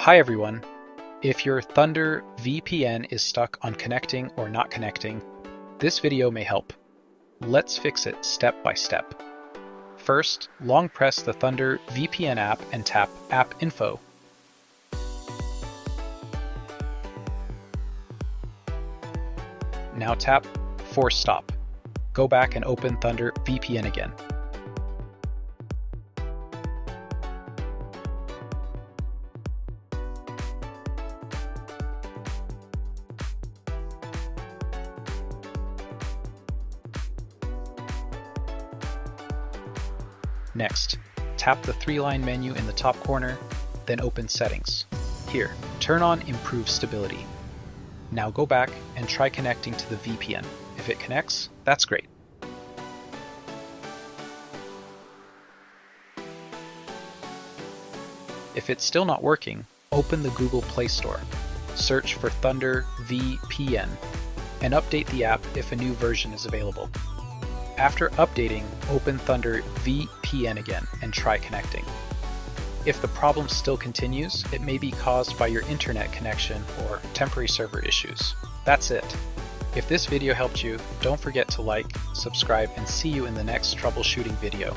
Hi everyone! If your Thunder VPN is stuck on connecting or not connecting, this video may help. Let's fix it step by step. First, long press the Thunder VPN app and tap App Info. Now tap Force Stop. Go back and open Thunder VPN again. Next, tap the three-line menu in the top corner, then open Settings. Here, turn on Improve Stability. Now go back and try connecting to the VPN. If it connects, that's great. If it's still not working, open the Google Play Store, search for Thunder VPN, and update the app if a new version is available. After updating, open Thunder VPN again and try connecting. If the problem still continues, it may be caused by your internet connection or temporary server issues. That's it. If this video helped you, don't forget to like, subscribe, and see you in the next troubleshooting video.